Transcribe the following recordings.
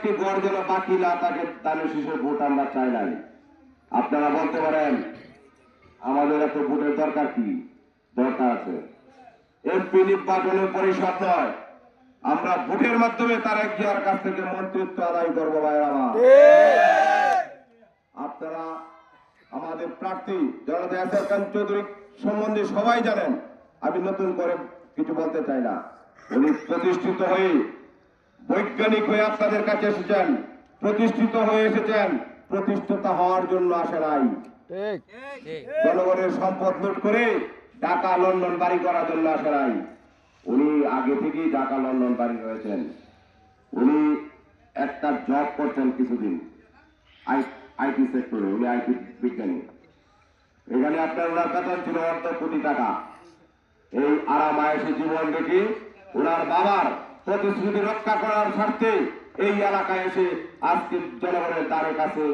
একটি গড় যেন বাকি না থাকে তাহলে শিশুর ভোট আমরা চাই নাই। আপনারা বলতে পারেন আমাদের এত ভোটের দরকার কি? দরকার আছে। এমপি নির্বাচনের পরিষদ নয়, আমরা ভোটের মাধ্যমে তারেক জিয়ার কাছ থেকে মন্ত্রিত্ব আদায় করবো। ভাইরা আমার, আপনারা আমাদের প্রার্থী জনতা এসআর খান চৌধুরী সম্বন্ধে সবাই জানেন, আমি নতুন করে কিছু বলতে চাই না। উনি প্রতিষ্ঠিত হয়ে বৈজ্ঞানিক হয়ে আপনাদের কাছে এসেছেন, প্রতিষ্ঠিত হয়ে এসেছেন, প্রতিষ্ঠিত হওয়ার জন্য আসে নাই। জনগণের সম্পদ লুট করে ঢাকা লন্ডন বাড়ি করার জন্য আসে নাই। উনি আগে থেকেই ঢাকা লন্ডন বাড়ি হয়েছেন। উনি একটা জব করছেন কিছুদিন আইটি সেক্টরে, উনি আইটি বিজ্ঞানী। এখানে আপনার ওনার বেতন ছিল 8 কোটি টাকা। এই আরাম আয়েসে জীবন দেখি ওনার বাবার প্রতিশ্রুতি রক্ষা করার স্বার্থে এই এলাকায় এসে আজকে জনগণের দ্বারের কাছে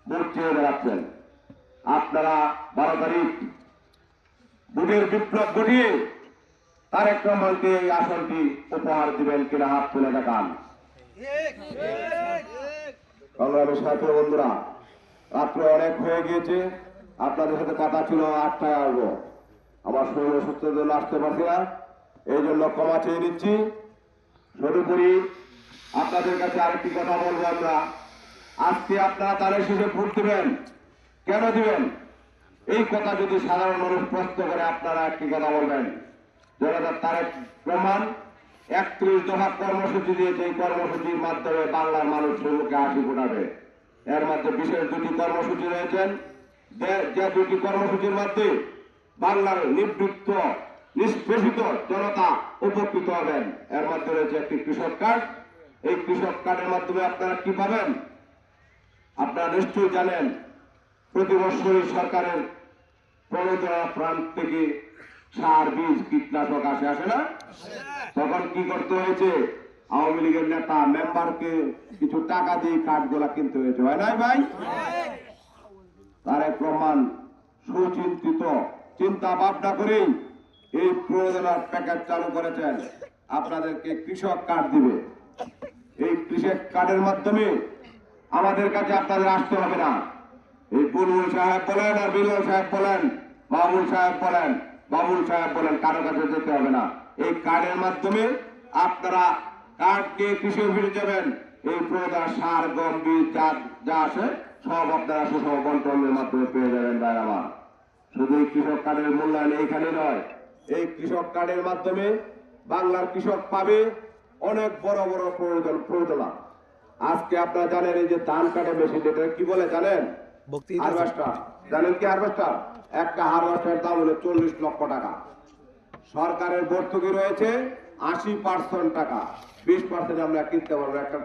ভোট চেয়ে বেড়াচ্ছেন। আপনারা 12 তারিখ ভোটের বিপ্লব ঘটিয়ে তারেক রহমানকে এই আসনটি উপহার দিবেন কিনা হাত তুলে দেখান। সংগ্রামের সাথে বন্ধুরা, রাত্রে অনেক হয়ে গিয়েছে, আপনাদের সাথে কথা ছিল 8টায় আসবো। আমার শরীর অসুস্থের জন্য আসতে পারছি না, এই জন্য ক্ষমা চেয়ে নিচ্ছি। সর্বোপরি আপনাদের কাছে আরেকটি কথা বলবো, আমরা আজকে আপনারা তারেক শেষে ভোট দিবেন, কেন দিবেন এই কথা যদি সাধারণ মানুষ প্রশ্ন করে, আপনারা একটি কথা বলবেন, জনতা তারেক রহমান 31 দফা কর্মসূচি দিয়েছে। এই কর্মসূচির মাধ্যমে বাংলার মানুষের মুখে হাসি ফোটাবে। এর মধ্যে বিশেষ 2টি কর্মসূচি রয়েছেন, যে 2টি কর্মসূচির মধ্যে বাংলার নিবৃত্ত নিষ্পেষিত জনতা উপকৃত হবেন। এর মধ্যে রয়েছে একটি কৃষক কার্ড। এই কৃষক কার্ডের মাধ্যমে আপনারা কি পাবেন আপনারা নিশ্চয়ই জানেন। প্রতি বছরই সরকারের প্রণোদনা প্রান্ত থেকে সার, বীজ, কীটনাশক আসে না? তখন কি করতে হয়েছে? আওয়ামী লীগের নেতা মেম্বারকে কিছু টাকা দিয়ে কার্ডগুলা কিনতে হয়েছে, হয় নাই ভাই? তারেক রহমান সুচিন্তিত চিন্তা ভাবনা করেই এই প্রণোদনার প্যাকেজ চালু করেছেন। আপনাদেরকে কৃষক কার্ড দিবে। এই কৃষক কার্ডের মাধ্যমে আমাদের কাছে আপনাদের আসতে হবে না। এই বুলবুল সাহেব বলেন আর বিল্লাল সাহেব বলেন, বাবুল সাহেব বলেন, বাবুল সাহেব বলেন, কারো কাছে যেতে হবে না। এই কার্ডের মাধ্যমে আপনারা কার্ডকে কৃষি অফিসে যাবেন। এই প্রয়োজন সার, গম, বীজ যা আছে সব আপনারা সুষম বন্টনের মাধ্যমে পেয়ে যাবেন। ভাই আমার, শুধু এই কৃষক কার্ডের মূল্যায়ন এইখানে নয়, এই কৃষক কার্ডের মাধ্যমে বাংলার কৃষক পাবে অনেক বড় বড় প্রয়োজনা। আজকে আপনারা জানেন এই যে ধান কাটে মেশিন, এটা কি বলে জানেন? হারভেস্টার। জানেন কি হারভেস্টার? একটা হারভেস্টারের দাম হলো 40 লক্ষ টাকা। সরকারের ভর্তুকি রয়েছে 80% টাকা, 20% আমরা কিনতে পারবো একটা